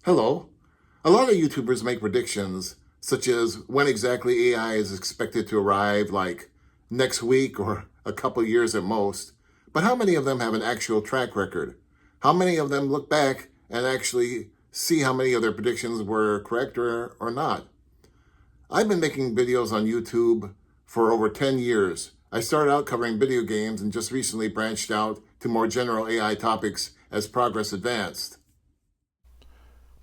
Hello. A lot of YouTubers make predictions, such as when exactly AI is expected to arrive, like next week or a couple years at most. But how many of them have an actual track record? How many of them look back and actually see how many of their predictions were correct or not? I've been making videos on YouTube for over 10 years. I started out covering video games and just recently branched out to more general AI topics as progress advanced.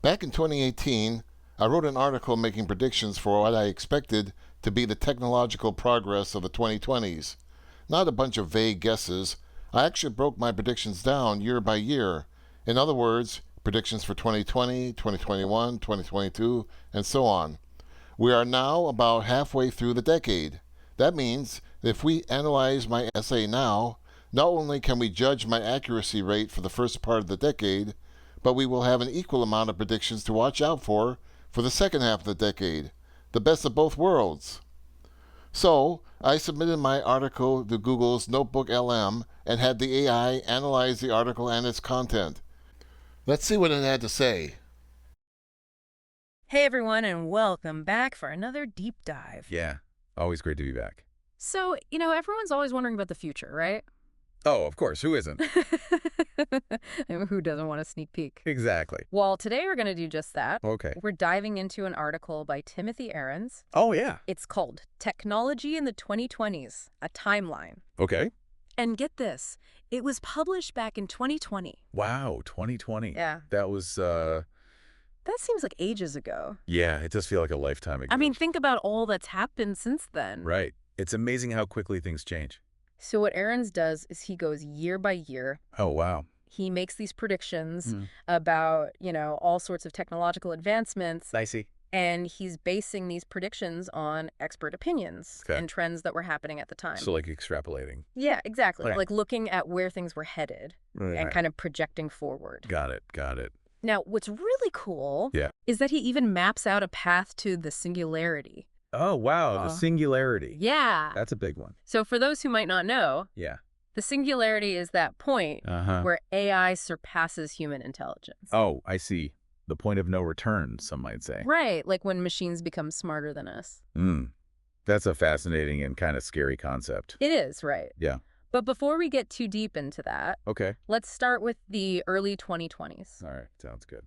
Back in 2018, I wrote an article making predictions for what I expected to be the technological progress of the 2020s. Not a bunch of vague guesses. I actually broke my predictions down year by year. In other words, predictions for 2020, 2021, 2022, and so on. We are now about halfway through the decade. That means that if we analyze my essay now, not only can we judge my accuracy rate for the first part of the decade, but we will have an equal amount of predictions to watch out for the second half of the decade. The best of both worlds. So, I submitted my article to Google's Notebook LM and had the AI analyze the article and its content. Let's see what it had to say. Hey everyone, and welcome back for another deep dive. Yeah, always great to be back. So, everyone's always wondering about the future, right? Oh, of course, who isn't? Who doesn't want a sneak peek? Exactly. Well, today we're going to do just that. Okay. We're diving into an article by Timothy Ahrens. Oh, yeah. It's called Technology in the 2020s, a Timeline. Okay. And get this, it was published back in 2020. Wow, 2020. Yeah. That was, That seems like ages ago. yeah, it does feel like a lifetime ago. I mean, think about all that's happened since then. Right. It's amazing how quickly things change. So what Ahrens does is he goes year by year. Oh, wow. He makes these predictions about, all sorts of technological advancements, I see. and he's basing these predictions on expert opinions and trends that were happening at the time. So, like, extrapolating. Yeah, exactly. Okay. Like looking at where things were headed and kind of projecting forward. Got it. Now, what's really cool is that he even maps out a path to the singularity. Oh, wow, the singularity. Yeah. That's a big one. So for those who might not know, Yeah. the singularity is that point where AI surpasses human intelligence. Oh, I see. The point of no return, some might say. Right, like when machines become smarter than us. That's a fascinating and kind of scary concept. It is, right? Yeah. But before we get too deep into that, Okay. let's start with the early 2020s. All right, sounds good.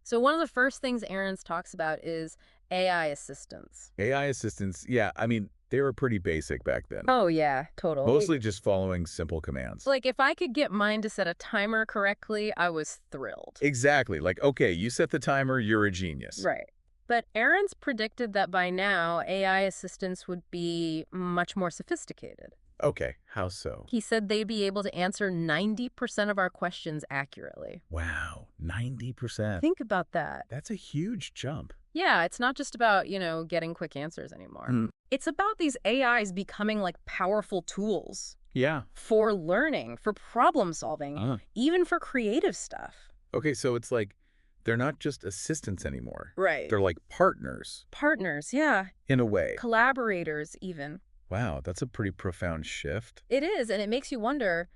So one of the first things Ahrens talks about is AI assistants. AI assistants, yeah, I mean, they were pretty basic back then. Oh, yeah, totally. Mostly just following simple commands. Like, if I could get mine to set a timer correctly, I was thrilled. Exactly. Like, okay, you set the timer, you're a genius. Right. But Ahrens predicted that by now, AI assistants would be much more sophisticated. Okay, how so? He said they'd be able to answer 90% of our questions accurately. Wow, 90%. Think about that. That's a huge jump. Yeah, it's not just about, getting quick answers anymore. It's about these AIs becoming like powerful tools. Yeah. For learning, for problem solving, even for creative stuff. Okay, so it's like they're not just assistants anymore. Right. They're like partners. Partners, yeah. In a way. Collaborators, even. Wow, that's a pretty profound shift. It is, and it makes you wonder,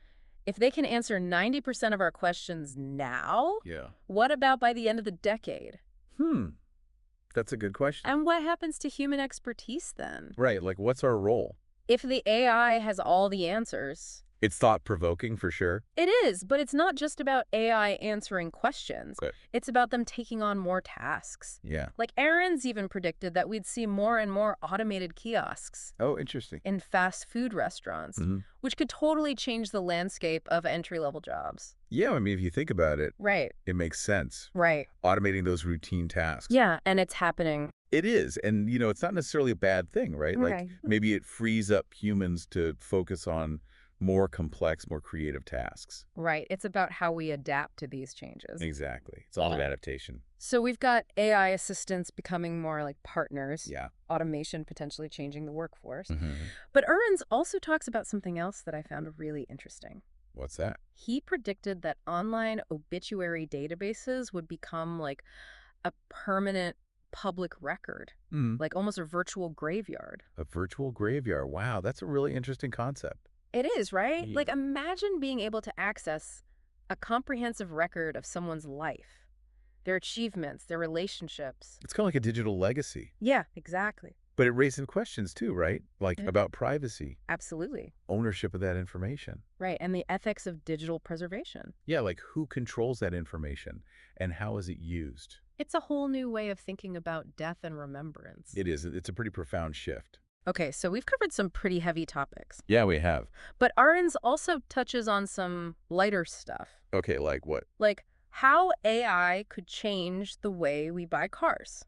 if they can answer 90% of our questions now, what about by the end of the decade? That's a good question. And what happens to human expertise then? Right, like what's our role? If the AI has all the answers... It's thought-provoking for sure. It is, but it's not just about AI answering questions. Okay. It's about them taking on more tasks. Yeah. Like Ahrens even predicted that we'd see more and more automated kiosks. Oh, interesting. In fast food restaurants, which could totally change the landscape of entry-level jobs. Yeah, I mean, if you think about it, right, it makes sense. Right. Automating those routine tasks. Yeah, and it's happening. It is. And, it's not necessarily a bad thing, right? Like, maybe it frees up humans to focus on more complex, more creative tasks. Right. It's about how we adapt to these changes. Exactly. It's all about adaptation. So we've got AI assistants becoming more like partners. Yeah. Automation potentially changing the workforce. But Ahrens also talks about something else that I found really interesting. What's that? He predicted that online obituary databases would become like a permanent public record, like almost a virtual graveyard. A virtual graveyard. Wow, that's a really interesting concept. It is, right? Yeah. Like, imagine being able to access a comprehensive record of someone's life. their achievements, their relationships. It's kind of like a digital legacy. Yeah, exactly. But it raises questions too, right? Like about privacy. Absolutely. Ownership of that information. Right, and the ethics of digital preservation. Yeah, like who controls that information and how is it used? It's a whole new way of thinking about death and remembrance. It is. It's a pretty profound shift. Okay, so we've covered some pretty heavy topics. Yeah, we have. But Arens also touches on some lighter stuff. Okay, like what? Like how AI could change the way we buy cars.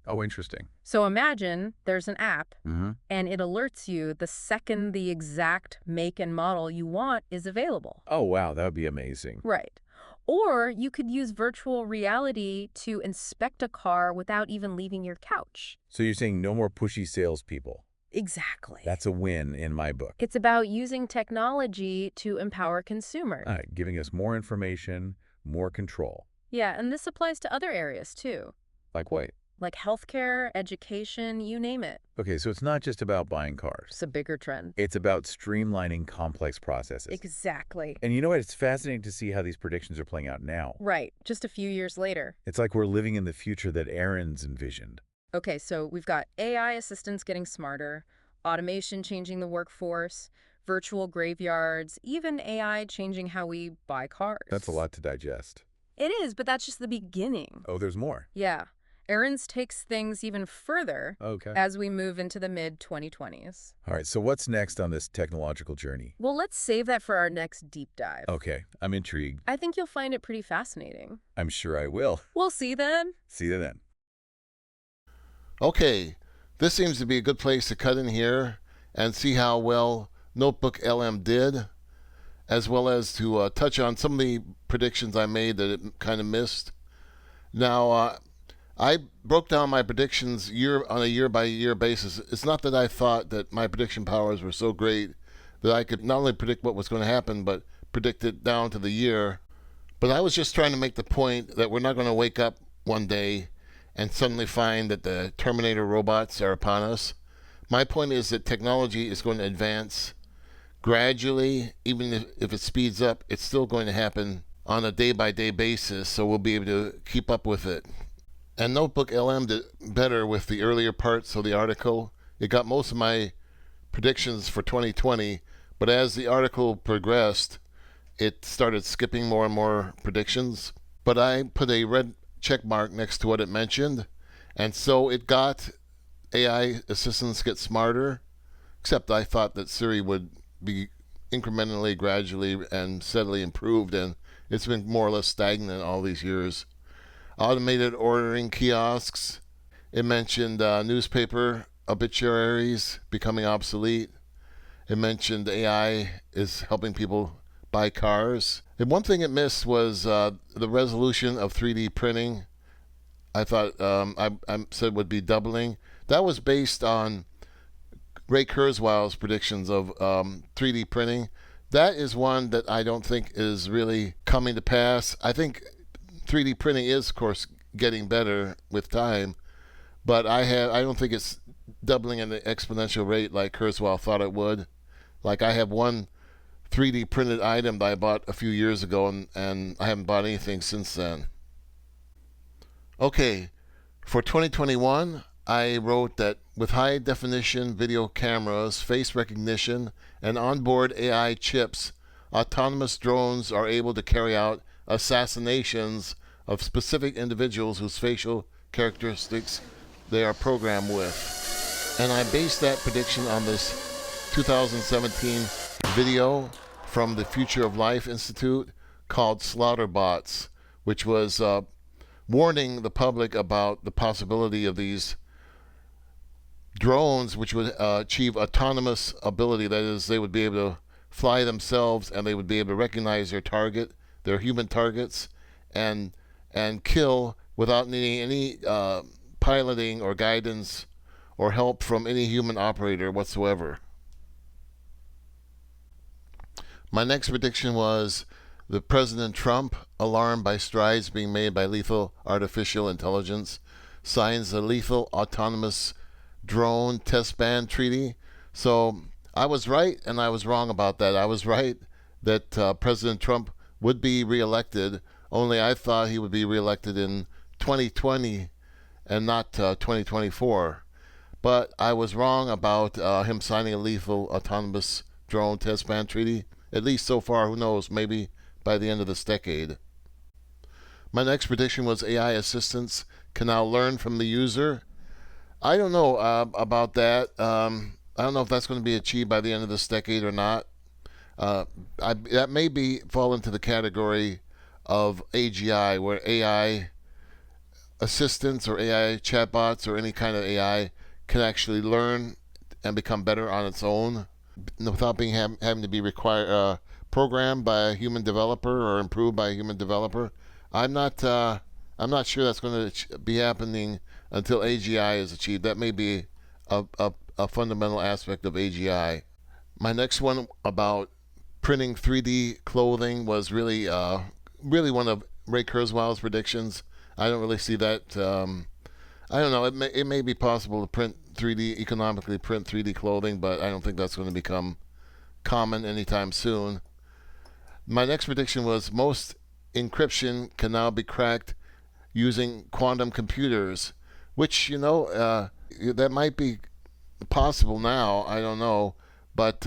Oh, interesting. So imagine there's an app Mm-hmm. and it alerts you the second the exact make and model you want is available. Oh, wow, that would be amazing. Right. Or you could use virtual reality to inspect a car without even leaving your couch. So you're saying no more pushy salespeople. Exactly. That's a win in my book. It's about using technology to empower consumers. All right, giving us more information, more control. Yeah, and this applies to other areas too, Like what? like healthcare, education, you name it. Okay, so it's not just about buying cars. It's a bigger trend. It's about streamlining complex processes. Exactly. And you know what? It's fascinating to see how these predictions are playing out now. Right, just a few years later. It's like we're living in the future that Aaron's envisioned. Okay, so we've got AI assistants getting smarter, automation changing the workforce, virtual graveyards, even AI changing how we buy cars. That's a lot to digest. It is, but that's just the beginning. Oh, there's more. Yeah. Arens takes things even further Okay. as we move into the mid-2020s. All right, so what's next on this technological journey? Well, let's save that for our next deep dive. Okay, I'm intrigued. I think you'll find it pretty fascinating. I'm sure I will. We'll see then. See you then. Okay, this seems to be a good place to cut in here and see how well Notebook LM did, as well as to touch on some of the predictions I made that it kind of missed. Now, I broke down my predictions on a year-by-year basis. It's not that I thought that my prediction powers were so great that I could not only predict what was going to happen, but predict it down to the year. But I was just trying to make the point that we're not going to wake up one day and suddenly find that the Terminator robots are upon us. My point is that technology is going to advance gradually. Even if it speeds up, it's still going to happen on a day-by-day basis, so we'll be able to keep up with it. And Notebook LM did better with the earlier parts of the article. It got most of my predictions for 2020, but as the article progressed, it started skipping more and more predictions. But I put a red check mark next to what it mentioned, and so it got AI assistants get smarter, except I thought that Siri would be incrementally, gradually, and steadily improved, and it's been more or less stagnant all these years. Automated ordering kiosks. It mentioned newspaper obituaries becoming obsolete. It mentioned AI is helping people buy cars. And one thing it missed was the resolution of 3D printing. I thought I said would be doubling. That was based on Ray Kurzweil's predictions of 3D printing. That is one that I don't think is really coming to pass. I think 3D printing is, of course, getting better with time, but I don't think it's doubling at an exponential rate like Kurzweil thought it would. Like I have one 3D printed item that I bought a few years ago, and I haven't bought anything since then. Okay, for 2021, I wrote that with high definition video cameras, face recognition, and onboard AI chips, autonomous drones are able to carry out assassinations of specific individuals whose facial characteristics they are programmed with. And I based that prediction on this 2017 video from the Future of Life Institute called Slaughterbots, which was warning the public about the possibility of these drones which would achieve autonomous ability. That is, they would be able to fly themselves, and they would be able to recognize their target, their human targets, and kill without needing any piloting or guidance or help from any human operator whatsoever. My next prediction was that President Trump, alarmed by strides being made by lethal artificial intelligence, signs the Lethal Autonomous Drone Test Ban Treaty. So I was right and I was wrong about that. I was right that President Trump would be reelected, only I thought he would be reelected in 2020 and not 2024. But I was wrong about him signing a lethal autonomous drone test ban treaty. At least so far, who knows, maybe by the end of this decade. My next prediction was AI assistants can now learn from the user. I don't know about that. I don't know if that's going to be achieved by the end of this decade or not. That may fall into the category of AGI, where AI assistants or AI chatbots or any kind of AI can actually learn and become better on its own without having to be programmed by a human developer or improved by a human developer. I'm not sure that's going to be happening until AGI is achieved. That may be a fundamental aspect of AGI. My next one about printing 3D clothing was really one of Ray Kurzweil's predictions. I don't really see that. I don't know. It may be possible to economically print 3D clothing, but I don't think that's going to become common anytime soon. My next prediction was most encryption can now be cracked using quantum computers, which, that might be possible now. I don't know. But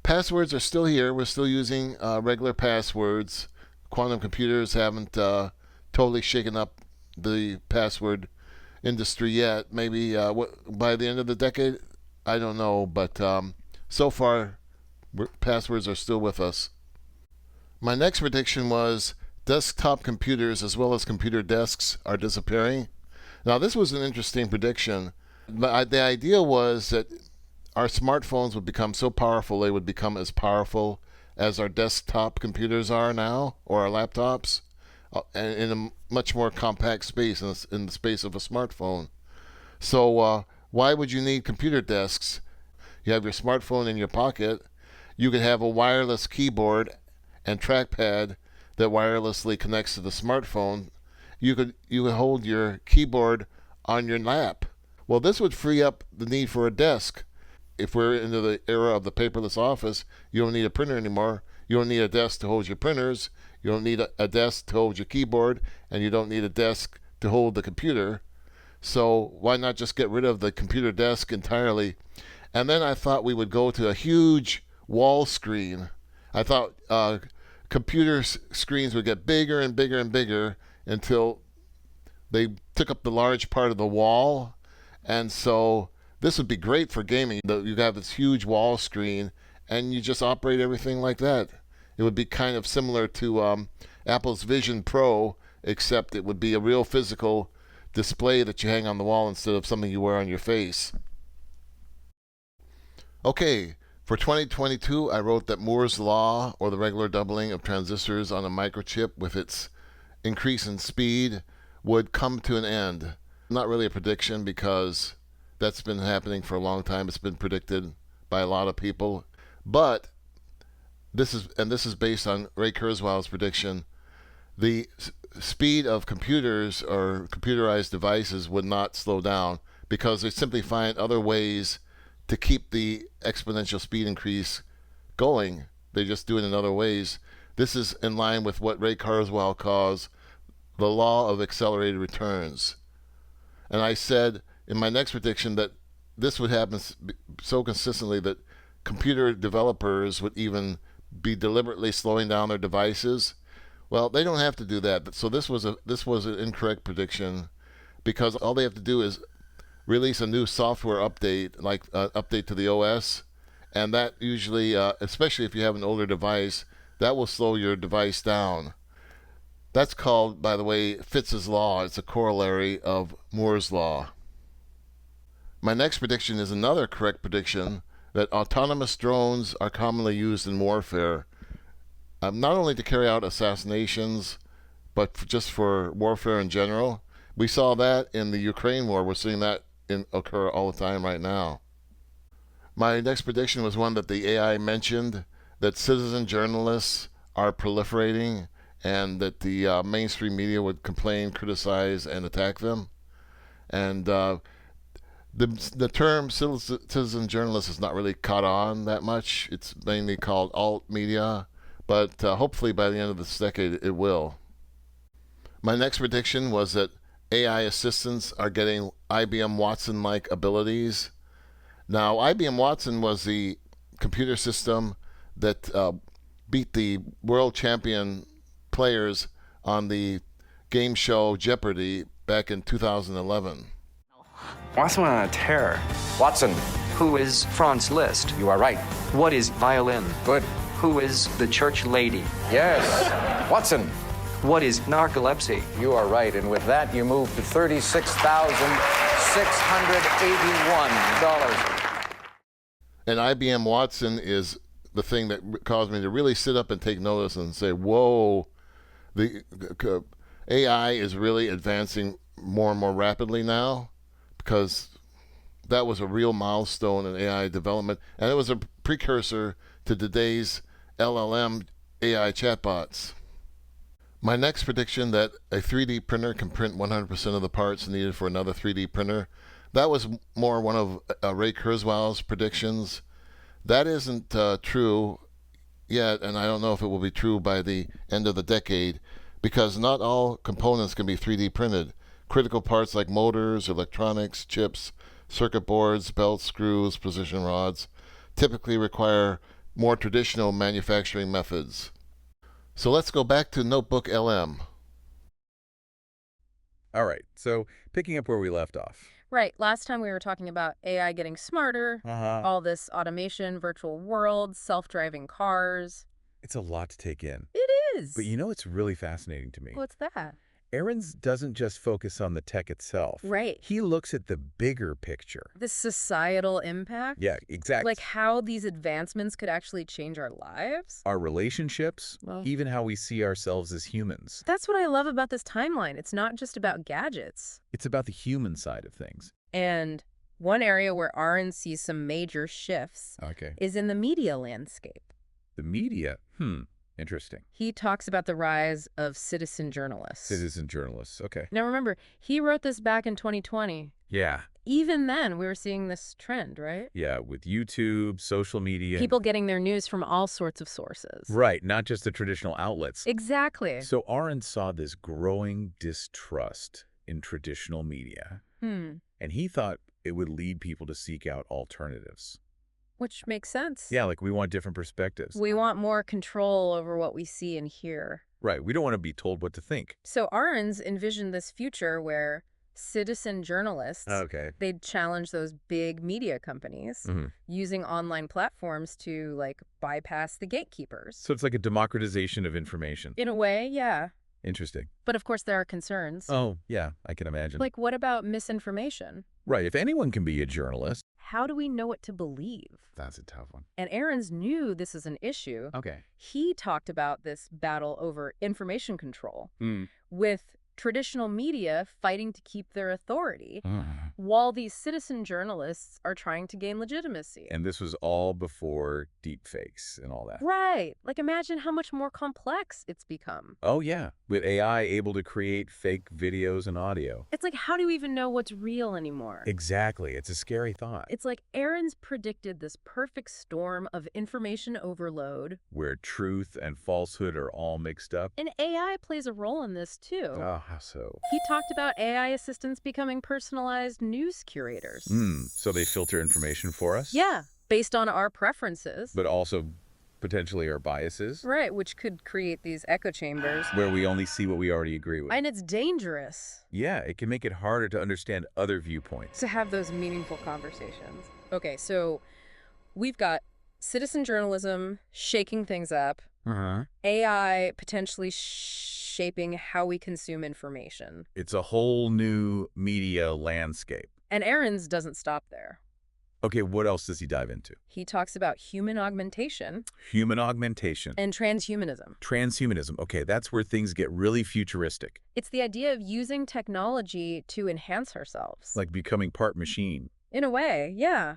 passwords are still here. We're still using regular passwords. Quantum computers haven't totally shaken up the password industry yet. Maybe by the end of the decade, I don't know. But so far, passwords are still with us. My next prediction was desktop computers as well as computer desks are disappearing. Now, this was an interesting prediction. But the idea was that our smartphones would become so powerful, they would become as powerful as our desktop computers are now, or our laptops, in a much more compact space, in the space of a smartphone. So why would you need computer desks? You have your smartphone in your pocket. You could have a wireless keyboard and trackpad that wirelessly connects to the smartphone. You could hold your keyboard on your lap. Well, this would free up the need for a desk. If we're into the era of the paperless office, you don't need a printer anymore. You don't need a desk to hold your printers. You don't need a desk to hold your keyboard, and you don't need a desk to hold the computer. So why not just get rid of the computer desk entirely? And then I thought we would go to a huge wall screen. I thought computer screens would get bigger and bigger and bigger until they took up the large part of the wall. And so this would be great for gaming. You have this huge wall screen, and you just operate everything like that. It would be kind of similar to Apple's Vision Pro, except it would be a real physical display that you hang on the wall instead of something you wear on your face. Okay, for 2022, I wrote that Moore's Law, or the regular doubling of transistors on a microchip with its increase in speed, would come to an end. Not really a prediction because that's been happening for a long time. It's been predicted by a lot of people. But this is based on Ray Kurzweil's prediction. The speed of computers or computerized devices would not slow down because they simply find other ways to keep the exponential speed increase going. They just do it in other ways. This is in line with what Ray Kurzweil calls the law of accelerated returns. And I said in my next prediction that this would happen so consistently that computer developers would even be deliberately slowing down their devices. Well, they don't have to do that. So this was an incorrect prediction because all they have to do is release a new software update, like update to the OS, and that usually, especially if you have an older device, that will slow your device down. That's called, by the way, Fitz's Law. It's a corollary of Moore's Law. My next prediction is another correct prediction that autonomous drones are commonly used in warfare, not only to carry out assassinations, but just for warfare in general. We saw that in the Ukraine war. We're seeing that occur all the time right now. My next prediction was one that the AI mentioned, that citizen journalists are proliferating and that the mainstream media would complain, criticize, and attack them. And the term citizen journalist has not really caught on that much. It's mainly called alt media, but hopefully by the end of this decade it will. My next prediction was that AI assistants are getting IBM Watson-like abilities. Now, IBM Watson was the computer system that beat the world champion players on the game show Jeopardy back in 2011. Watson went on a tear. Watson. Who is Franz Liszt? You are right. What is violin? Good. Who is the church lady? Yes. Watson. What is narcolepsy? You are right. And with that, you move to $36,681. And IBM Watson is the thing that caused me to really sit up and take notice and say, whoa, the AI is really advancing more and more rapidly now, because that was a real milestone in AI development, and it was a precursor to today's LLM AI chatbots. My next prediction, that a 3D printer can print 100% of the parts needed for another 3D printer, that was more one of Ray Kurzweil's predictions. That isn't true yet, and I don't know if it will be true by the end of the decade, because not all components can be 3D printed. Critical parts like motors, electronics, chips, circuit boards, belts, screws, precision rods typically require more traditional manufacturing methods. So let's go back to Notebook LM. All right, so picking up where we left off. Right. Last time we were talking about AI getting smarter, all this automation, virtual worlds, self-driving cars. It's a lot to take in. It is. But you know what's really fascinating to me? What's that? Ahrens doesn't just focus on the tech itself. Right. He looks at the bigger picture. The societal impact? Yeah, exactly. Like how these advancements could actually change our lives? Our relationships, even how we see ourselves as humans. That's what I love about this timeline. It's not just about gadgets. It's about the human side of things. And one area where Ahrens sees some major shifts is in the media landscape. The media? Interesting. He talks about the rise of citizen journalists. Citizen journalists, okay. Now remember, he wrote this back in 2020. Yeah. Even then, we were seeing this trend, right? Yeah, with YouTube, social media. People getting their news from all sorts of sources. Right, not just the traditional outlets. Exactly. So Ahrens saw this growing distrust in traditional media. And he thought it would lead people to seek out alternatives. Which makes sense. Yeah, like we want different perspectives. We want more control over what we see and hear. Right, we don't want to be told what to think. So Ahrens envisioned this future where citizen journalists, they'd challenge those big media companies using online platforms to, like, bypass the gatekeepers. So it's like a democratization of information. In a way, yeah. Interesting. But of course there are concerns. Oh, yeah, I can imagine. Like, what about misinformation? Right, if anyone can be a journalist. How do we know what to believe? That's a tough one. And Ahrens knew this is an issue. Okay. He talked about this battle over information control with traditional media fighting to keep their authority while these citizen journalists are trying to gain legitimacy. And this was all before deepfakes and all that. Right. Like, imagine how much more complex it's become. Oh, yeah. With AI able to create fake videos and audio. It's like, how do you even know what's real anymore? Exactly. It's a scary thought. It's like Ahrens predicted this perfect storm of information overload. Where truth and falsehood are all mixed up. And AI plays a role in this, too. Oh, how so? He talked about AI assistants becoming personalized news curators. So they filter information for us? Yeah, based on our preferences. But also potentially our biases? Right, which could create these echo chambers. Where we only see what we already agree with. And it's dangerous. Yeah, it can make it harder to understand other viewpoints. To have those meaningful conversations. Okay, so we've got citizen journalism shaking things up. AI potentially shaping how we consume information. It's a whole new media landscape. And Ahrens doesn't stop there. Okay, what else does he dive into? He talks about human augmentation. Human augmentation. And transhumanism. Transhumanism. Okay, that's where things get really futuristic. It's the idea of using technology to enhance ourselves. Like becoming part machine. In a way, yeah.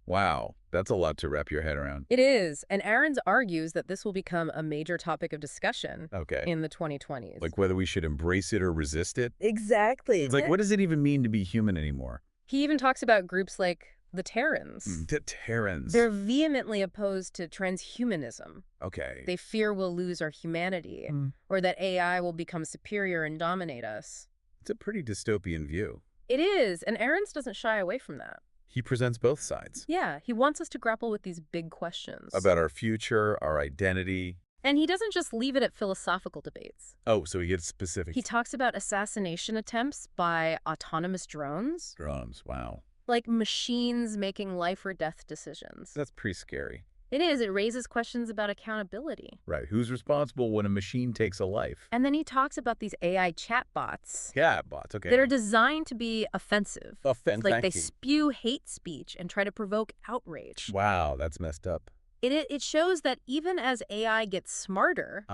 Wow, that's a lot to wrap your head around. It is, and Ahrens argues that this will become a major topic of discussion in the 2020s. Like whether we should embrace it or resist it? Exactly. It's like, what does it even mean to be human anymore? He even talks about groups like the Terrans. The Terrans. They're vehemently opposed to transhumanism. Okay. They fear we'll lose our humanity, or that AI will become superior and dominate us. It's a pretty dystopian view. It is, and Ahrens doesn't shy away from that. He presents both sides. Yeah, he wants us to grapple with these big questions. About our future, our identity. And he doesn't just leave it at philosophical debates. Oh, so he gets specific. He talks about assassination attempts by autonomous drones. Drones, wow. Like machines making life or death decisions. That's pretty scary. It is. It raises questions about accountability. Right. Who's responsible when a machine takes a life? And then he talks about these AI chatbots. Yeah, bots, okay. That are designed to be offensive. Offensive. Like they spew hate speech and try to provoke outrage. Wow, that's messed up. It shows that even as AI gets smarter,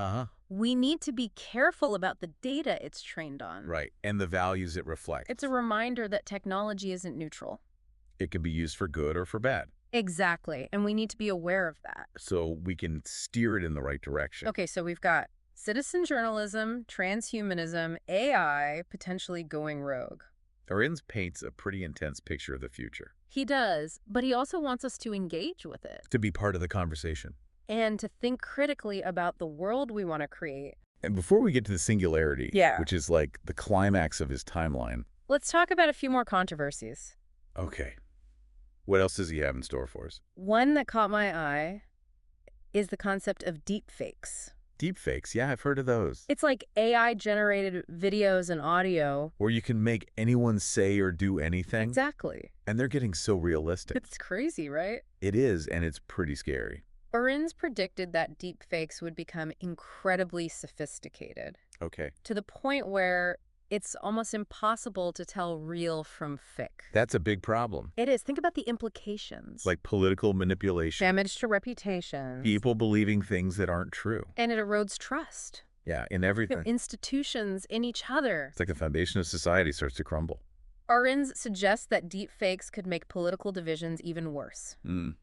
we need to be careful about the data it's trained on. Right, and the values it reflects. It's a reminder that technology isn't neutral. It can be used for good or for bad. Exactly, and we need to be aware of that. So we can steer it in the right direction. Okay, so we've got citizen journalism, transhumanism, AI potentially going rogue. Ahrens paints a pretty intense picture of the future. He does, but he also wants us to engage with it. To be part of the conversation. And to think critically about the world we want to create. And before we get to the singularity, which is like the climax of his timeline. Let's talk about a few more controversies. Okay. What else does he have in store for us? One that caught my eye is the concept of deepfakes. Deepfakes, yeah, I've heard of those. It's like AI-generated videos and audio. Where you can make anyone say or do anything. Exactly. And they're getting so realistic. It's crazy, right? It is, and it's pretty scary. Ahrens predicted that deepfakes would become incredibly sophisticated. Okay. To the point where it's almost impossible to tell real from fake. That's a big problem. It is. Think about the implications. Like political manipulation. Damage to reputation. People believing things that aren't true. And it erodes trust. Yeah, in everything. Institutions, in each other. It's like the foundation of society starts to crumble. Ahrens suggests that deepfakes could make political divisions even worse.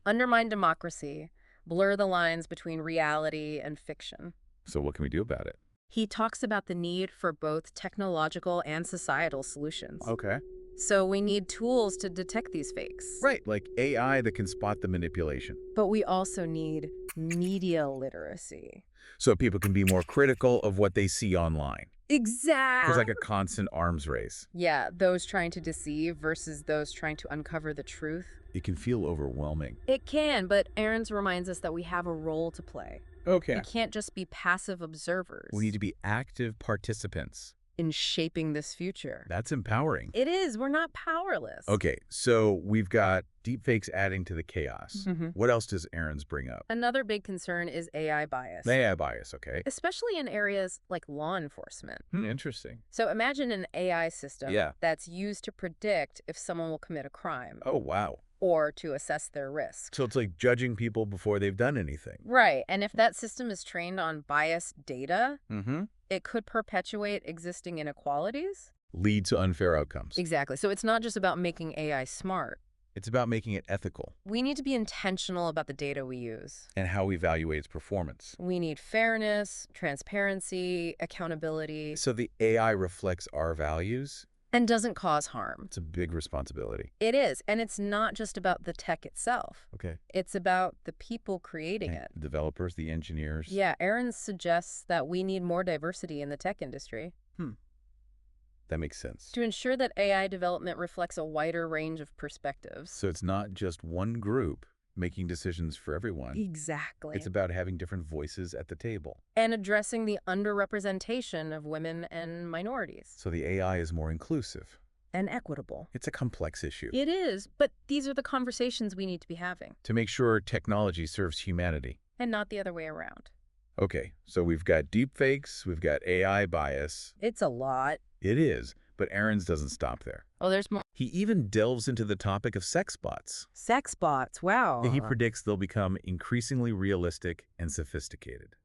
Undermine democracy, blur the lines between reality and fiction. So what can we do about it? He talks about the need for both technological and societal solutions. Okay. So we need tools to detect these fakes. Right, like AI that can spot the manipulation. But we also need media literacy. So people can be more critical of what they see online. Exactly. It's like a constant arms race. Yeah, those trying to deceive versus those trying to uncover the truth. It can feel overwhelming. It can, but Ahrens reminds us that we have a role to play. Okay. We can't just be passive observers. We need to be active participants. In shaping this future. That's empowering. It is. We're not powerless. Okay, so we've got deepfakes adding to the chaos. What else does Ahrens bring up? Another big concern is AI bias. AI bias, okay. Especially in areas like law enforcement. Interesting. So imagine an AI system Yeah. that's used to predict if someone will commit a crime. Oh, wow. Or to assess their risk. So it's like judging people before they've done anything. Right. And if that system is trained on biased data, Mm-hmm. it could perpetuate existing inequalities. Lead to unfair outcomes. Exactly. So it's not just about making AI smart. It's about making it ethical. We need to be intentional about the data we use. And how we evaluate its performance. We need fairness, transparency, accountability. So the AI reflects our values. And doesn't cause harm. It's a big responsibility. It is. And it's not just about the tech itself. Okay. It's about the people creating it. The developers, the engineers. Yeah, Ahrens suggests that we need more diversity in the tech industry. That makes sense. To ensure that AI development reflects a wider range of perspectives. So it's not just one group making decisions for everyone. Exactly. It's about having different voices at the table. And addressing the underrepresentation of women and minorities. So the AI is more inclusive. And equitable. It's a complex issue. It is, but these are the conversations we need to be having. To make sure technology serves humanity. And not the other way around. Okay, so we've got deepfakes, we've got AI bias. It's a lot. It is, but Ahrens doesn't stop there. Oh, there's more. He even delves into the topic of sexbots. Sexbots, wow. He predicts they'll become increasingly realistic and sophisticated,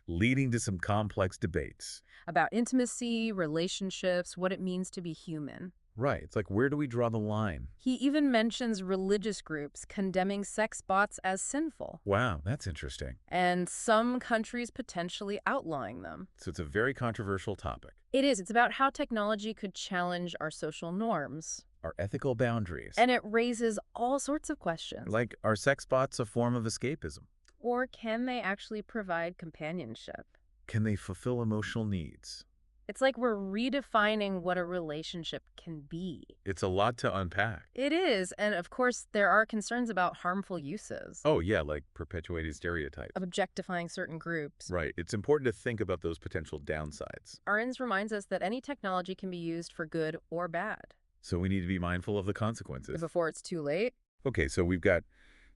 leading to some complex debates. About intimacy, relationships, what it means to be human. Right, it's like, where do we draw the line? He even mentions religious groups condemning sex bots as sinful. Wow, that's interesting. And some countries potentially outlawing them. So it's a very controversial topic. It is. It's about how technology could challenge our social norms. Our ethical boundaries. And it raises all sorts of questions. Like, are sex bots a form of escapism? Or can they actually provide companionship? Can they fulfill emotional needs? It's like we're redefining what a relationship can be. It's a lot to unpack. It is, and of course, there are concerns about harmful uses. Oh, yeah, like perpetuating stereotypes. Objectifying certain groups. Right. It's important to think about those potential downsides. Arends reminds us that any technology can be used for good or bad. So we need to be mindful of the consequences. Before it's too late. Okay, so we've got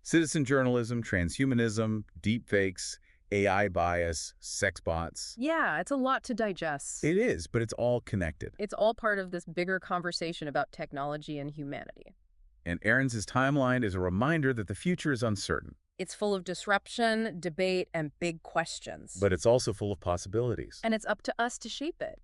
citizen journalism, transhumanism, deepfakes, AI bias, sex bots. Yeah, it's a lot to digest. It is, but it's all connected. It's all part of this bigger conversation about technology and humanity. And Arends' timeline is a reminder that the future is uncertain. It's full of disruption, debate, and big questions. But it's also full of possibilities. And it's up to us to shape it.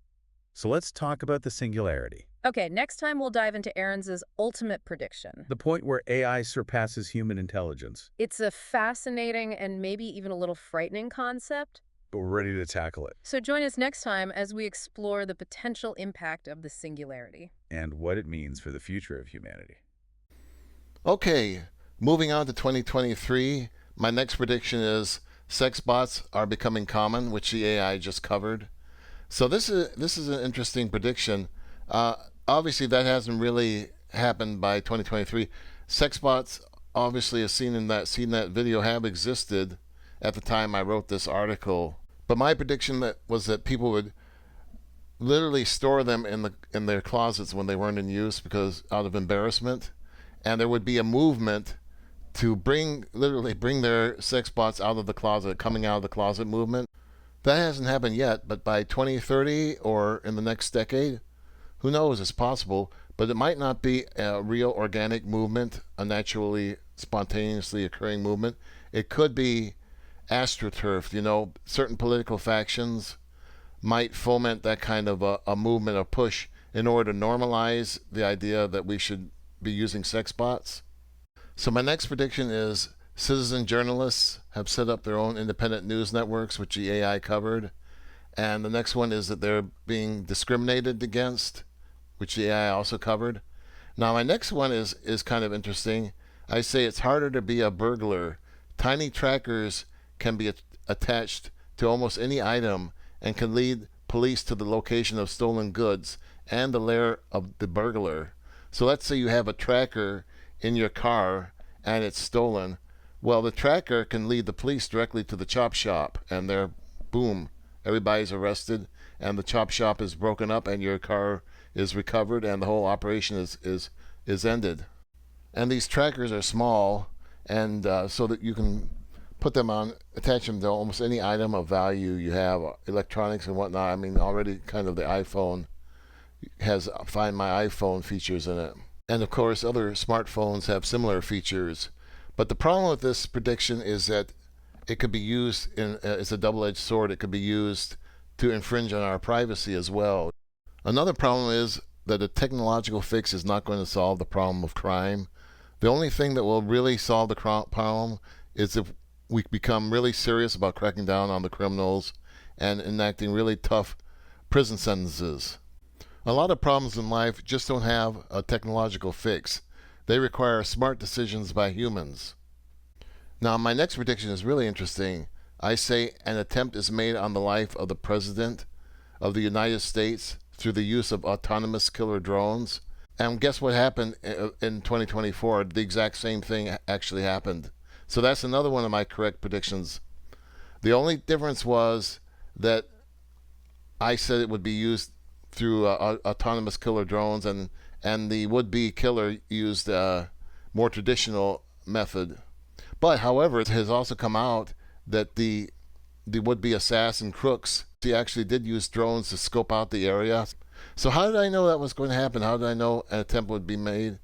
So let's talk about the singularity. Okay, next time we'll dive into Arends' ultimate prediction. The point where AI surpasses human intelligence. It's a fascinating and maybe even a little frightening concept. But we're ready to tackle it. So join us next time as we explore the potential impact of the singularity. And what it means for the future of humanity. Okay, moving on to 2023, my next prediction is sex bots are becoming common, which the AI just covered. So this is an interesting prediction. Obviously, that hasn't really happened by 2023. Sex bots, obviously, as seen in that video, have existed at the time I wrote this article. But my prediction was that people would literally store them in their closets when they weren't in use because out of embarrassment, and there would be a movement to literally bring their sex bots out of the closet, coming out of the closet movement. That hasn't happened yet, but by 2030 or in the next decade, who knows, it's possible, but it might not be a real organic movement, a naturally, spontaneously occurring movement. It could be astroturfed. Certain political factions might foment that kind of a movement or push in order to normalize the idea that we should be using sex bots. So my next prediction is citizen journalists have set up their own independent news networks, which the AI covered. And the next one is that they're being discriminated against, which the AI also covered. Now, my next one is kind of interesting. I say it's harder to be a burglar. Tiny trackers can be attached to almost any item and can lead police to the location of stolen goods and the lair of the burglar. So let's say you have a tracker in your car and it's stolen. Well, the tracker can lead the police directly to the chop shop, and there, boom, everybody's arrested, and the chop shop is broken up, and your car is recovered, and the whole operation is ended. And these trackers are small, and so that you can attach them to almost any item of value you have, electronics and whatnot. I mean, already kind of the iPhone has Find My iPhone features in it. And of course, other smartphones have similar features. But the problem with this prediction is that it could be used as a double-edged sword. It could be used to infringe on our privacy as well. Another problem is that a technological fix is not going to solve the problem of crime. The only thing that will really solve the problem is if we become really serious about cracking down on the criminals and enacting really tough prison sentences. A lot of problems in life just don't have a technological fix. They require smart decisions by humans. Now, my next prediction is really interesting. I say an attempt is made on the life of the President of the United States through the use of autonomous killer drones. And guess what happened in 2024? The exact same thing actually happened. So that's another one of my correct predictions. The only difference was that I said it would be used through autonomous killer drones, and the would-be killer used a more traditional method. But, however, it has also come out that the would-be assassin crooks, he actually did use drones to scope out the area. So how did I know that was going to happen? How did I know an attempt would be made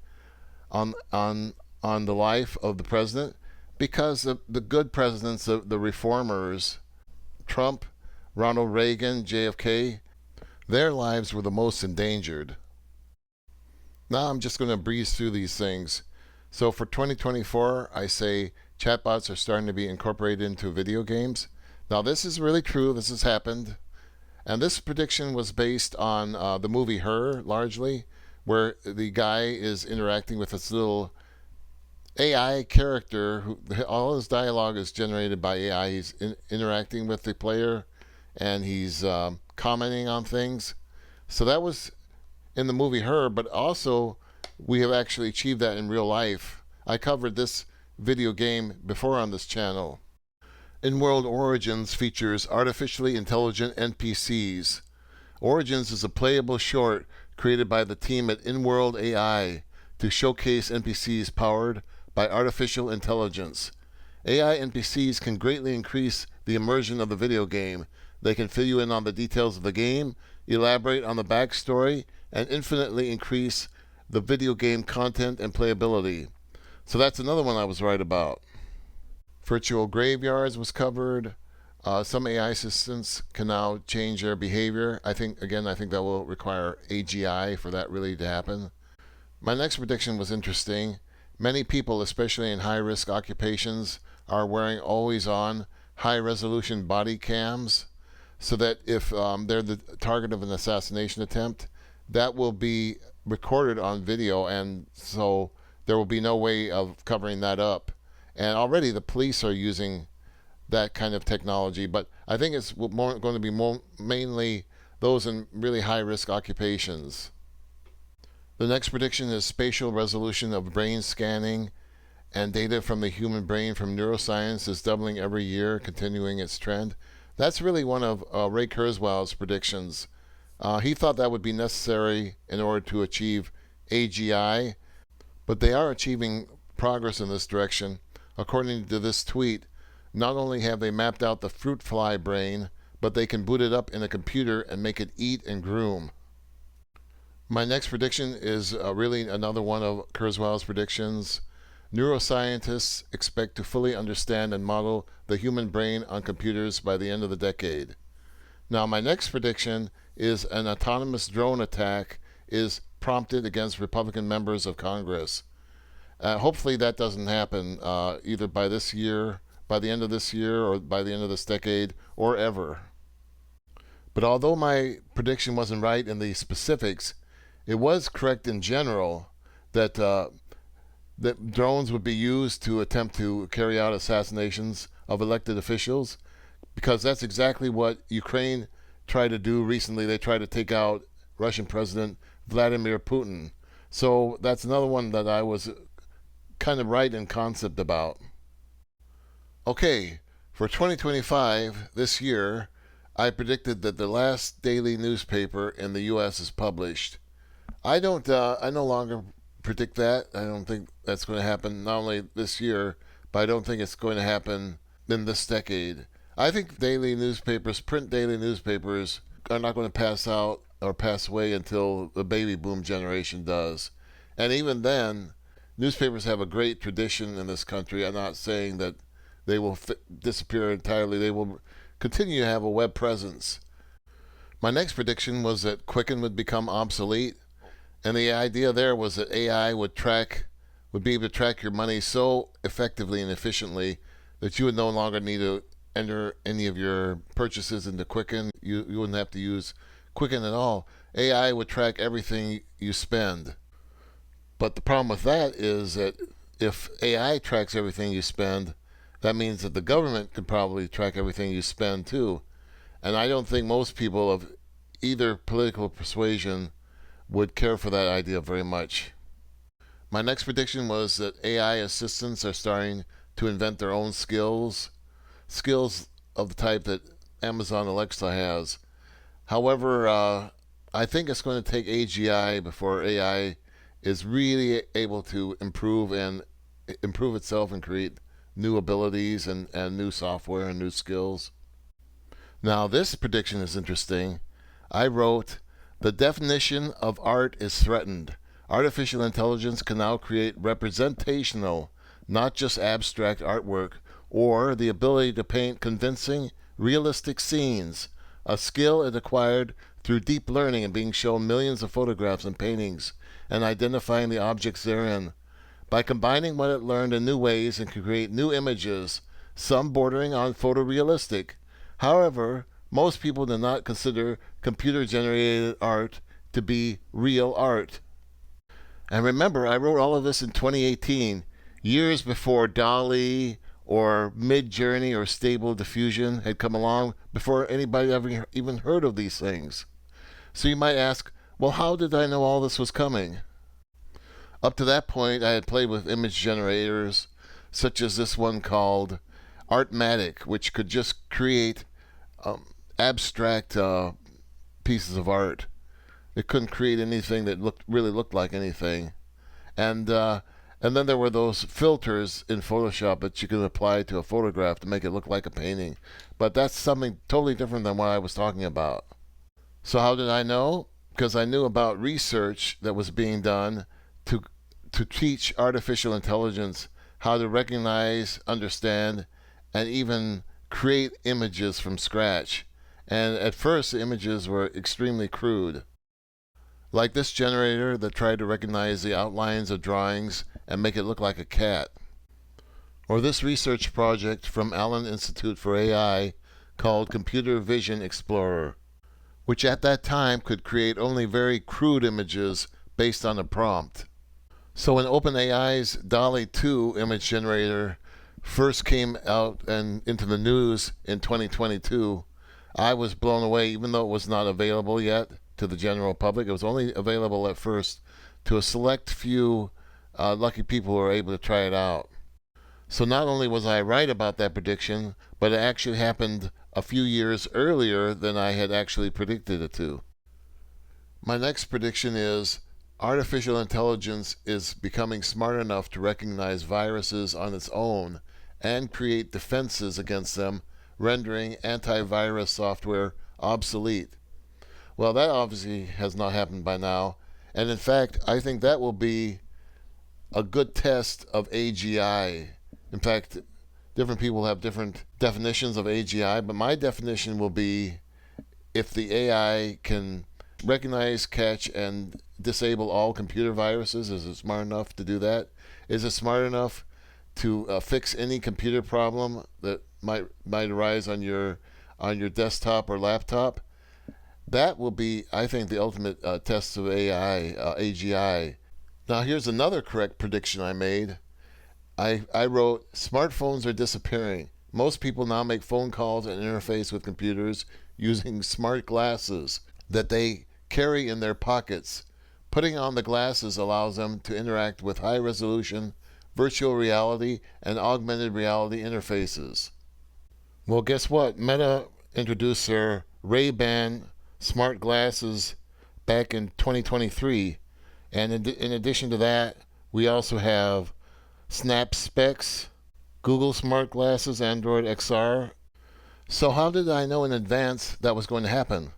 on the life of the president? Because the good presidents, the reformers, Trump, Ronald Reagan, JFK, their lives were the most endangered. Now I'm just going to breeze through these things. So for 2024, I say chatbots are starting to be incorporated into video games. Now this is really true. This has happened. And this prediction was based on the movie Her, largely, where the guy is interacting with this little AI character who all his dialogue is generated by AI. He's interacting with the player, and he's commenting on things. So that was in the movie Her, but also we have actually achieved that in real life. I covered this video game before on this channel. In-World Origins features artificially intelligent NPCs. Origins is a playable short created by the team at In-World.A.I. to showcase NPCs powered by artificial intelligence. AI NPCs can greatly increase the immersion of the video game. They can fill you in on the details of the game, elaborate on the backstory, and infinitely increase the video game content and playability. So that's another one I was right about. Virtual graveyards was covered. Some AI assistants can now change their behavior. I think that will require AGI for that really to happen. My next prediction was interesting. Many people, especially in high-risk occupations, are wearing always-on, high-resolution body cams so that if they're the target of an assassination attempt, that will be recorded on video, and so there will be no way of covering that up. And already the police are using that kind of technology, but I think it's going to be mainly those in really high-risk occupations. The next prediction is spatial resolution of brain scanning and data from the human brain from neuroscience is doubling every year, continuing its trend. That's really one of Ray Kurzweil's predictions. He thought that would be necessary in order to achieve AGI, but they are achieving progress in this direction. According to this tweet, not only have they mapped out the fruit fly brain, but they can boot it up in a computer and make it eat and groom. My next prediction is really another one of Kurzweil's predictions. Neuroscientists expect to fully understand and model the human brain on computers by the end of the decade. Now, my next prediction is an autonomous drone attack is prompted against Republican members of Congress. Hopefully that doesn't happen either by this year, by the end of this year, or by the end of this decade, or ever. But although my prediction wasn't right in the specifics, it was correct in general that that drones would be used to attempt to carry out assassinations of elected officials, because that's exactly what Ukraine tried to do recently. They tried to take out Russian President Vladimir Putin. So that's another one that I was kind of right in concept about. Okay, for 2025, this year, I predicted that the last daily newspaper in the U.S. is published. I no longer predict that. I don't think that's going to happen not only this year, but I don't think it's going to happen in this decade. I think daily newspapers, print daily newspapers, are not going to pass out or pass away until the baby boom generation does. And even then, newspapers have a great tradition in this country. I'm not saying that they will disappear entirely. They will continue to have a web presence. My next prediction was that Quicken would become obsolete. And the idea there was that AI would be able to track your money so effectively and efficiently that you would no longer need to enter any of your purchases into Quicken. You wouldn't have to use Quicken at all. AI would track everything you spend. But the problem with that is that if AI tracks everything you spend, that means that the government could probably track everything you spend too. And I don't think most people of either political persuasion would care for that idea very much. My next prediction was that AI assistants are starting to invent their own skills of the type that Amazon Alexa has. However, I think it's going to take AGI before AI is really able to improve itself and create new abilities and new software and new skills. Now, this prediction is interesting. I wrote, "The definition of art is threatened. Artificial intelligence can now create representational, not just abstract artwork, or the ability to paint convincing, realistic scenes, a skill it acquired through deep learning and being shown millions of photographs and paintings and identifying the objects therein. By combining what it learned in new ways and can create new images, some bordering on photorealistic. However, most people do not consider computer-generated art to be real art." And remember, I wrote all of this in 2018, years before DALL-E or Mid-Journey or Stable Diffusion had come along, before anybody ever even heard of these things. So you might ask, well, how did I know all this was coming? Up to that point, I had played with image generators, such as this one called Artmatic, which could just create abstract pieces of art. It couldn't create anything that really looked like anything. And then there were those filters in Photoshop that you could apply to a photograph to make it look like a painting. But that's something totally different than what I was talking about. So how did I know? Because I knew about research that was being done to teach artificial intelligence how to recognize, understand, and even create images from scratch. And at first, the images were extremely crude. Like this generator that tried to recognize the outlines of drawings and make it look like a cat. Or this research project from Allen Institute for AI called Computer Vision Explorer, which at that time could create only very crude images based on a prompt. So when OpenAI's DALL-E 2 image generator first came out and into the news in 2022, I was blown away, even though it was not available yet to the general public. It was only available at first to a select few lucky people who were able to try it out. So not only was I right about that prediction, but it actually happened a few years earlier than I had actually predicted it to. My next prediction is artificial intelligence is becoming smart enough to recognize viruses on its own and create defenses against them, rendering antivirus software obsolete. Well, that obviously has not happened by now. And in fact, I think that will be a good test of AGI. In fact, different people have different definitions of AGI, but my definition will be if the AI can recognize, catch, and disable all computer viruses. Is it smart enough to do that? Is it smart enough to fix any computer problem that might arise on your desktop or laptop? That will be, I think, the ultimate test of AI, AGI. Now, here's another correct prediction I made. I wrote, smartphones are disappearing. Most people now make phone calls and interface with computers using smart glasses that they carry in their pockets. Putting on the glasses allows them to interact with high-resolution virtual reality and augmented reality interfaces. Well, guess what? Meta introduced their Ray-Ban smart glasses back in 2023. And in addition to that, we also have Snap Specs, Google Smart Glasses, Android XR. So how did I know in advance that was going to happen?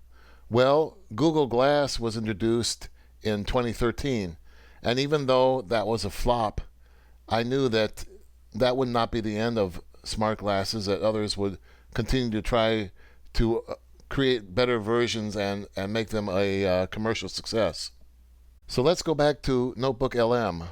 Well, Google Glass was introduced in 2013. And even though that was a flop, I knew that that would not be the end of smart glasses, that others would continue to try to create better versions and make them a commercial success. So let's go back to Notebook LM.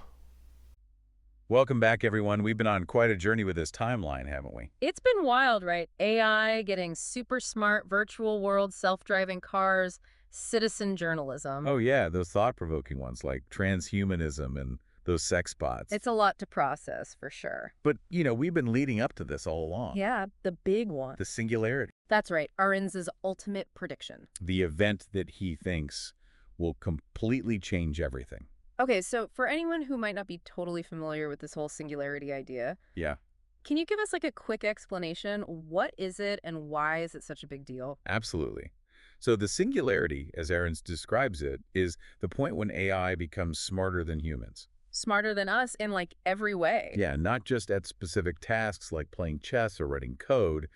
Welcome back, everyone. We've been on quite a journey with this timeline, haven't we? It's been wild, right? AI getting super smart, virtual world, self-driving cars, citizen journalism. Oh, yeah, those thought-provoking ones like transhumanism and those sexbots. It's a lot to process, for sure. But, we've been leading up to this all along. Yeah, the big one. The singularity. That's right, Arens's ultimate prediction. The event that he thinks will completely change everything. Okay, so for anyone who might not be totally familiar with this whole singularity idea, Yeah. can you give us a quick explanation? What is it and why is it such a big deal? Absolutely. So the singularity, as Ahrens describes it, is the point when AI becomes smarter than humans. Smarter than us in every way. Yeah, not just at specific tasks like playing chess or writing code,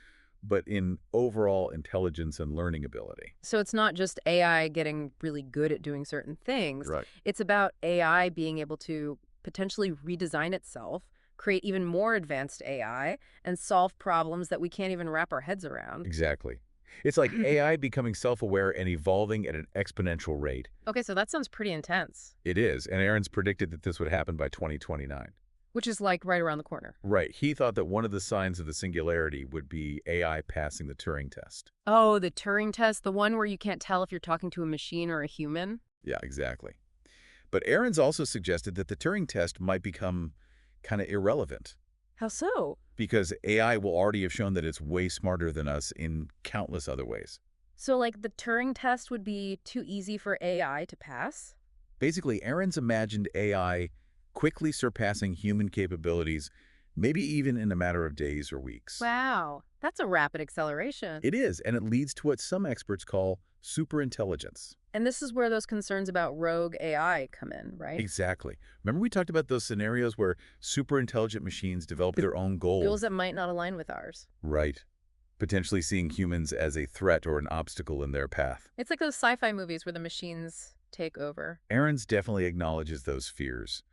but in overall intelligence and learning ability. So it's not just AI getting really good at doing certain things. Right. It's about AI being able to potentially redesign itself, create even more advanced AI, and solve problems that we can't even wrap our heads around. Exactly. It's like AI becoming self-aware and evolving at an exponential rate. Okay, so that sounds pretty intense. It is, and Ahrens predicted that this would happen by 2029. Which is right around the corner. Right. He thought that one of the signs of the singularity would be AI passing the Turing test. Oh, the Turing test, the one where you can't tell if you're talking to a machine or a human? Yeah, exactly. But Ahrens also suggested that the Turing test might become kind of irrelevant How so? because AI will already have shown that it's way smarter than us in countless other ways. So, like, the Turing test would be too easy for AI to pass? Basically, Ahrens imagined AI quickly surpassing human capabilities, maybe even in a matter of days or weeks. Wow, that's a rapid acceleration. It is, and it leads to what some experts call superintelligence. And this is where those concerns about rogue AI come in, right? Exactly. Remember we talked about those scenarios where superintelligent machines develop their own Goals goals? that might not align with ours. Right. Potentially seeing humans as a threat or an obstacle in their path. It's like those sci-fi movies where the machines take over. Ahrens definitely acknowledges those fears.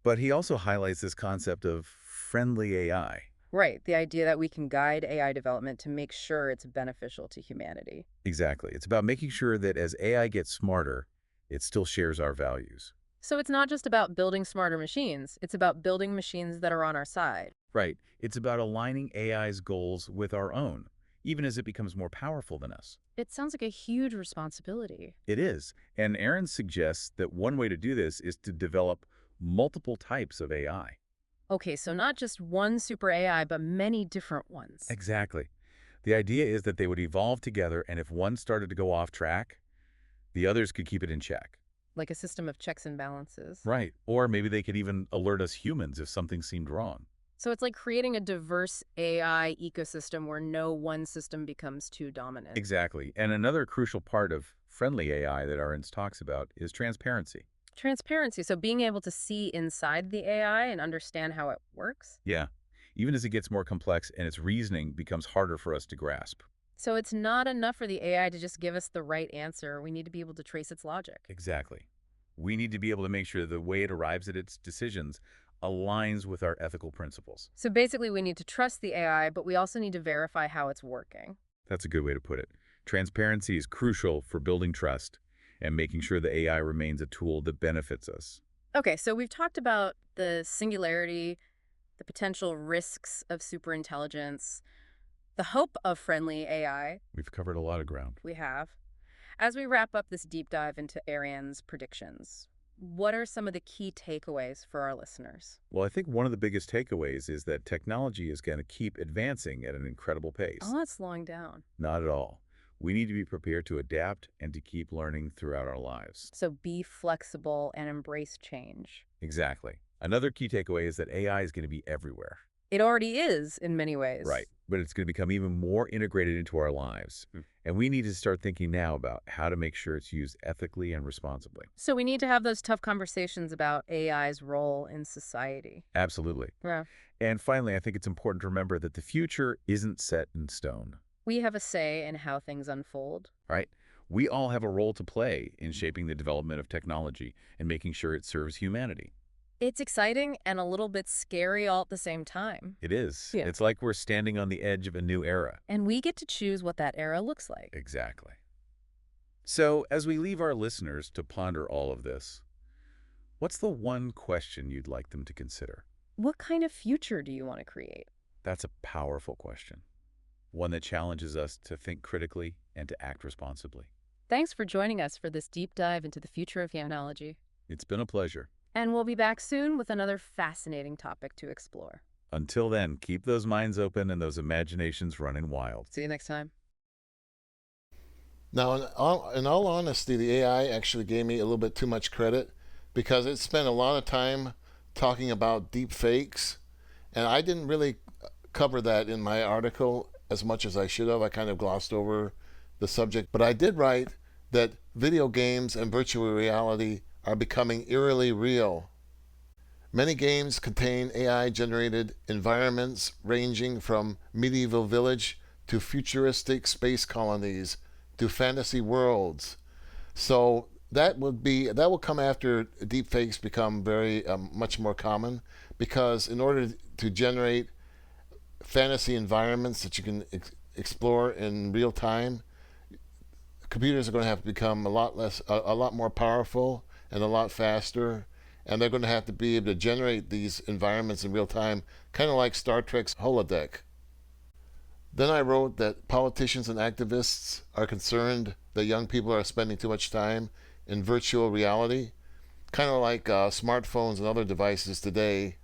But he also highlights this concept of friendly AI. Right, the idea that we can guide AI development to make sure it's beneficial to humanity. Exactly. It's about making sure that as AI gets smarter, it still shares our values. So it's not just about building smarter machines, it's about building machines that are on our side. Right. It's about aligning AI's goals with our own, even as it becomes more powerful than us. It sounds like a huge responsibility. It is. And Ahrens suggests that one way to do this is to develop multiple types of AI. Okay, so not just one super AI, but many different ones. Exactly. The idea is that they would evolve together, and if one started to go off track, the others could keep it in check. Like a system of checks and balances. Right. Or maybe they could even alert us humans if something seemed wrong. So it's like creating a diverse AI ecosystem where no one system becomes too dominant. Exactly. And another crucial part of friendly AI that Ahrens talks about is transparency. Transparency, so being able to see inside the AI and understand how it works. Yeah. Even as it gets more complex and its reasoning becomes harder for us to grasp. So it's not enough for the AI to just give us the right answer. We need to be able to trace its logic. Exactly. We need to be able to make sure the way it arrives at its decisions aligns with our ethical principles. So basically, we need to trust the AI, but we also need to verify how it's working. That's a good way to put it. Transparency is crucial for building trust and making sure the AI remains a tool that benefits us. Okay, so we've talked about the singularity, the potential risks of superintelligence, the hope of friendly AI. We've covered a lot of ground. We have. As we wrap up this deep dive into Ahrens' predictions, what are some of the key takeaways for our listeners? Well, I think one of the biggest takeaways is that technology is going to keep advancing at an incredible pace. Oh, that's slowing down. Not at all. We need to be prepared to adapt and to keep learning throughout our lives. So be flexible and embrace change. Exactly. Another key takeaway is that AI is going to be everywhere. It already is in many ways. Right. But it's going to become even more integrated into our lives. And we need to start thinking now about how to make sure it's used ethically and responsibly. So we need to have those tough conversations about AI's role in society. Absolutely. Yeah. And finally, I think it's important to remember that the future isn't set in stone. We have a say in how things unfold. Right? We all have a role to play in shaping the development of technology and making sure it serves humanity. It's exciting and a little bit scary all at the same time. It is. Yeah. It's like we're standing on the edge of a new era. And we get to choose what that era looks like. Exactly. So, as we leave our listeners to ponder all of this, what's the one question you'd like them to consider? What kind of future do you want to create? That's a powerful question. One that challenges us to think critically and to act responsibly. Thanks for joining us for this deep dive into the future of technology. It's been a pleasure. And we'll be back soon with another fascinating topic to explore. Until then, keep those minds open and those imaginations running wild. See you next time. Now, in all honesty, the AI actually gave me a little bit too much credit because it spent a lot of time talking about deep fakes, and I didn't really cover that in my article as much as I should have. I kind of glossed over the subject, but I did write that video games and virtual reality are becoming eerily real. Many games contain AI-generated environments ranging from medieval village to futuristic space colonies to fantasy worlds. So that will come after deepfakes become very much more common, because in order to generate fantasy environments that you can explore in real time, computers are going to have to become a lot more powerful and a lot faster, and they're going to have to be able to generate these environments in real time, kind of like Star Trek's holodeck. Then I wrote that politicians and activists are concerned that young people are spending too much time in virtual reality, kind of like smartphones and other devices today.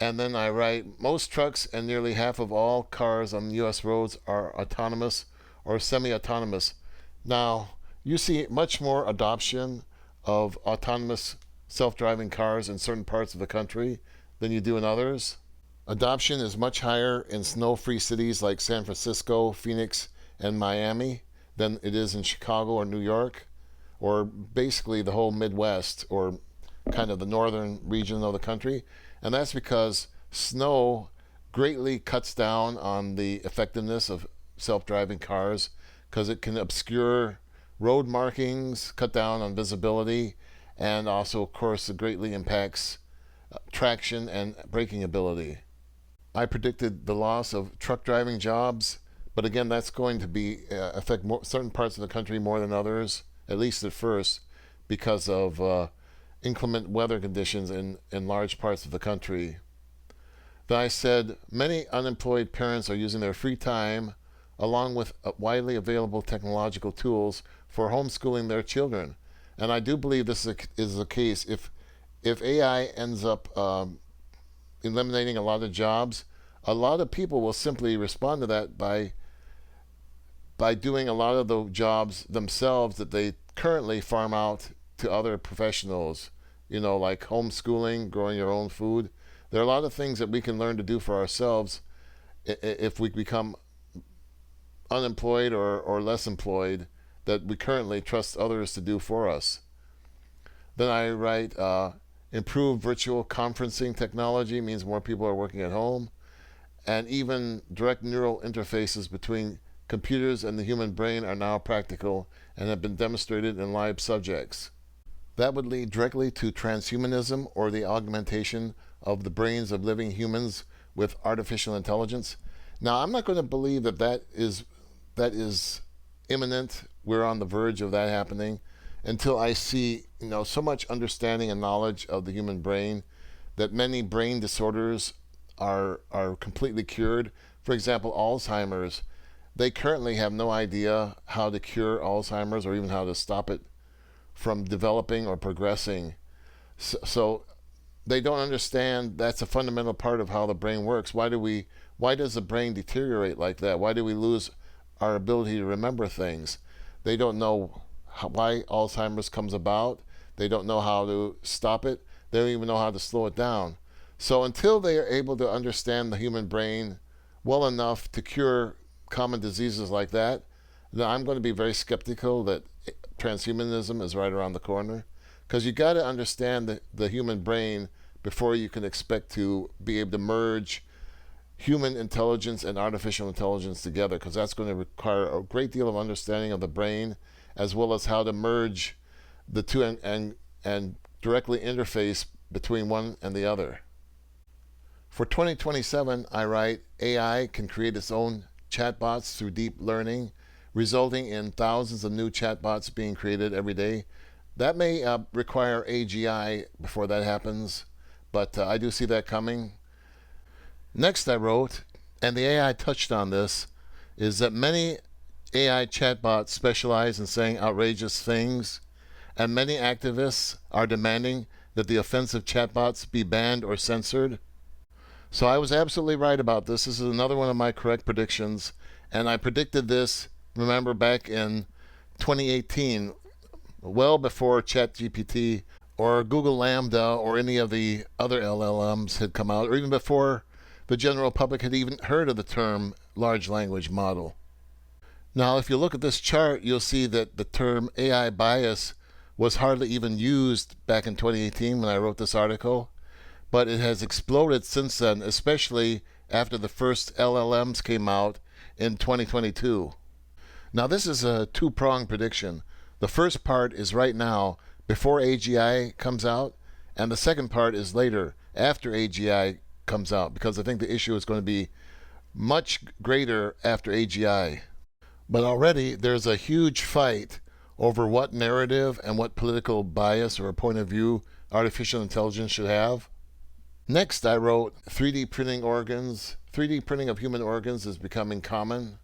And then I write, most trucks and nearly half of all cars on U.S. roads are autonomous or semi-autonomous. Now, you see much more adoption of autonomous self-driving cars in certain parts of the country than you do in others. Adoption is much higher in snow-free cities like San Francisco, Phoenix, and Miami than it is in Chicago or New York, or basically the whole Midwest, or kind of the northern region of the country. And that's because snow greatly cuts down on the effectiveness of self-driving cars, because it can obscure road markings, cut down on visibility, and also, of course, it greatly impacts traction and braking ability. I predicted the loss of truck driving jobs, but again, that's going to be affect certain parts of the country more than others, at least at first, because of inclement weather conditions in large parts of the country. Then I said, many unemployed parents are using their free time, along with widely available technological tools, for homeschooling their children. And I do believe this is the case. If AI ends up eliminating a lot of jobs, a lot of people will simply respond to that by doing a lot of the jobs themselves that they currently farm out to other professionals, like homeschooling, growing your own food. There are a lot of things that we can learn to do for ourselves if we become unemployed or less employed, that we currently trust others to do for us. Then I write, improved virtual conferencing technology means more people are working at home, and even direct neural interfaces between computers and the human brain are now practical and have been demonstrated in live subjects. That would lead directly to transhumanism, or the augmentation of the brains of living humans with artificial intelligence. Now, I'm not going to believe that is imminent. We're on the verge of that happening until I see, so much understanding and knowledge of the human brain that many brain disorders are completely cured. For example, Alzheimer's. They currently have no idea how to cure Alzheimer's or even how to stop it from developing or progressing. So they don't understand that's a fundamental part of how the brain works. Why does the brain deteriorate like that? Why do we lose our ability to remember things? They don't know why Alzheimer's comes about. They don't know how to stop it. They don't even know how to slow it down. So until they are able to understand the human brain well enough to cure common diseases like that, then I'm going to be very skeptical that transhumanism is right around the corner. Because you got to understand the human brain before you can expect to be able to merge human intelligence and artificial intelligence together, because that's going to require a great deal of understanding of the brain, as well as how to merge the two and directly interface between one and the other. For 2027, I write, AI can create its own chatbots through deep learning, resulting in thousands of new chatbots being created every day. That may require AGI before that happens, but I do see that coming. Next, I wrote, and the AI touched on this, is that many AI chatbots specialize in saying outrageous things, and many activists are demanding that the offensive chatbots be banned or censored. So I was absolutely right about this. This is another one of my correct predictions, and I predicted this, remember, back in 2018, well before ChatGPT or Google Lambda or any of the other LLMs had come out, or even before the general public had even heard of the term large language model. Now, if you look at this chart, you'll see that the term AI bias was hardly even used back in 2018 when I wrote this article, but it has exploded since then, especially after the first LLMs came out in 2022. Now, this is a two-pronged prediction. The first part is right now, before AGI comes out, and the second part is later, after AGI comes out, because I think the issue is going to be much greater after AGI. But already there's a huge fight over what narrative and what political bias or point of view artificial intelligence should have. Next, I wrote 3D printing organs. 3D printing of human organs is becoming common.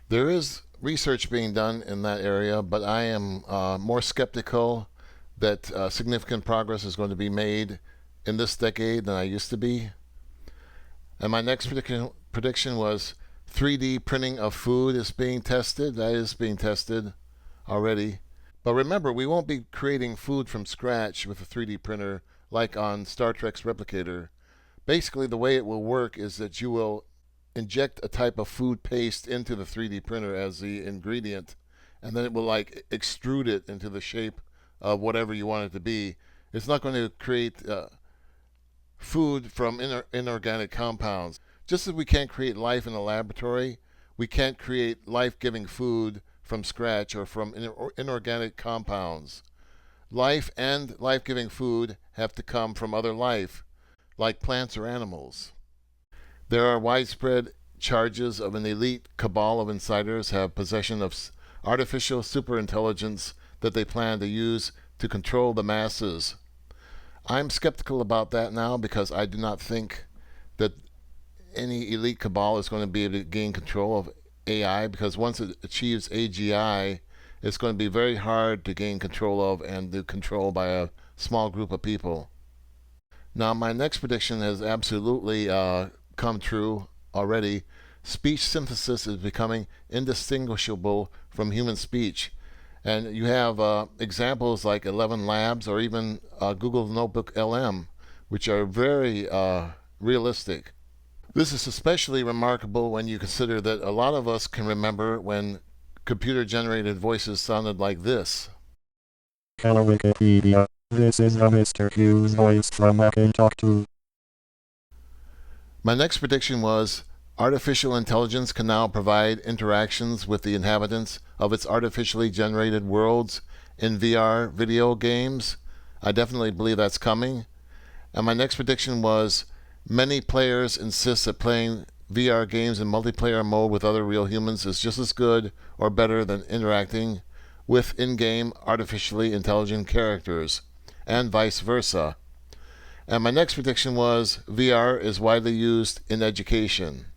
There is research being done in that area, but I am more skeptical that significant progress is going to be made in this decade than I used to be. And my next prediction was 3D printing of food is being tested. That is being tested already. But remember, we won't be creating food from scratch with a 3D printer like on Star Trek's Replicator. Basically, the way it will work is that you will inject a type of food paste into the 3D printer as the ingredient, and then it will like extrude it into the shape of whatever you want it to be. It's not going to create food from inorganic compounds. Just as we can't create life in a laboratory, we can't create life-giving food from scratch or from inorganic compounds. Life and life-giving food have to come from other life, like plants or animals. There are widespread charges of an elite cabal of insiders have possession of artificial superintelligence that they plan to use to control the masses. I'm skeptical about that now because I do not think that any elite cabal is going to be able to gain control of AI, because once it achieves AGI, it's going to be very hard to gain control of and to control by a small group of people. Now, my next prediction has absolutely come true already. Speech synthesis is becoming indistinguishable from human speech. And you have examples like 11 Labs or even Google Notebook LM, which are very realistic. This is especially remarkable when you consider that a lot of us can remember when computer-generated voices sounded like this. Hello Wikipedia, this is a Mr. Hughes voice from Talk 2. My next prediction was artificial intelligence can now provide interactions with the inhabitants of its artificially generated worlds in VR video games. I definitely believe that's coming. And my next prediction was many players insist that playing VR games in multiplayer mode with other real humans is just as good or better than interacting with in-game artificially intelligent characters, and vice versa. And my next prediction was VR is widely used in education.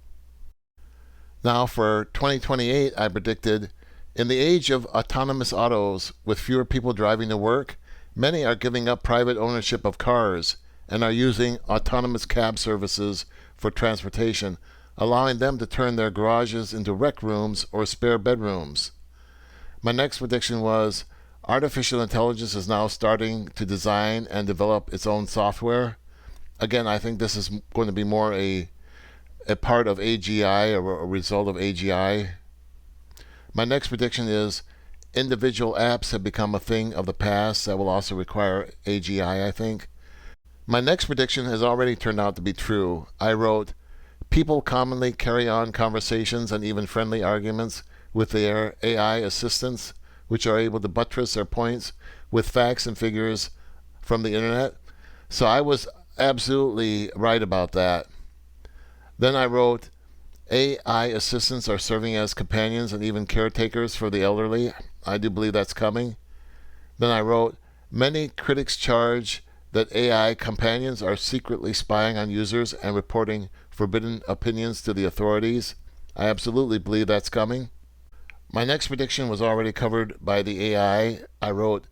Now for 2028, I predicted, in the age of autonomous autos with fewer people driving to work, many are giving up private ownership of cars and are using autonomous cab services for transportation, allowing them to turn their garages into rec rooms or spare bedrooms. My next prediction was artificial intelligence is now starting to design and develop its own software. Again, I think this is going to be more a part of AGI or a result of AGI. My next prediction is individual apps have become a thing of the past that will also require AGI, I think. My next prediction has already turned out to be true. I wrote, people commonly carry on conversations and even friendly arguments with their AI assistants, which are able to buttress their points with facts and figures from the internet. So I was absolutely right about that. Then I wrote, AI assistants are serving as companions and even caretakers for the elderly. I do believe that's coming. Then I wrote, many critics charge that AI companions are secretly spying on users and reporting forbidden opinions to the authorities. I absolutely believe that's coming. My next prediction was already covered by the AI. I wrote,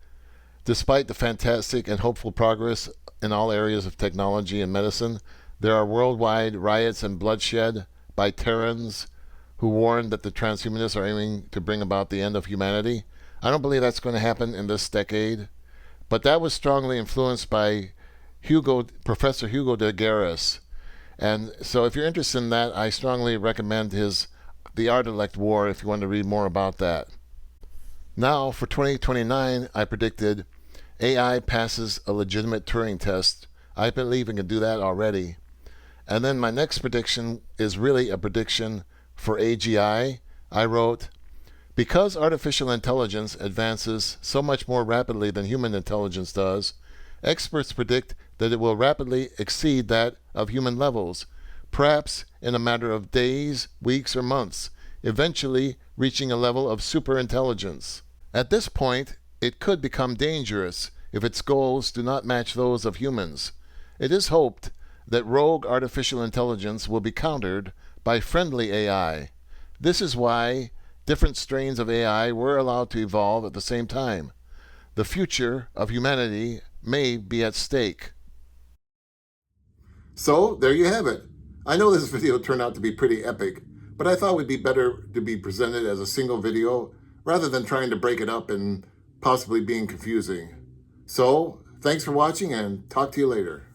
despite the fantastic and hopeful progress in all areas of technology and medicine, there are worldwide riots and bloodshed by Terrans who warn that the transhumanists are aiming to bring about the end of humanity. I don't believe that's going to happen in this decade, but that was strongly influenced by Professor Hugo de Garis. And so if you're interested in that, I strongly recommend The Art-elect War if you want to read more about that. Now, for 2029, I predicted AI passes a legitimate Turing test. I believe it can do that already. And then my next prediction is really a prediction for AGI. I wrote, because artificial intelligence advances so much more rapidly than human intelligence does, experts predict that it will rapidly exceed that of human levels, perhaps in a matter of days, weeks, or months, eventually reaching a level of superintelligence. At this point, it could become dangerous if its goals do not match those of humans. It is hoped that rogue artificial intelligence will be countered by friendly AI. This is why different strains of AI were allowed to evolve at the same time. The future of humanity may be at stake. So, there you have it. I know this video turned out to be pretty epic, but I thought it would be better to be presented as a single video rather than trying to break it up and possibly being confusing. So, thanks for watching and talk to you later.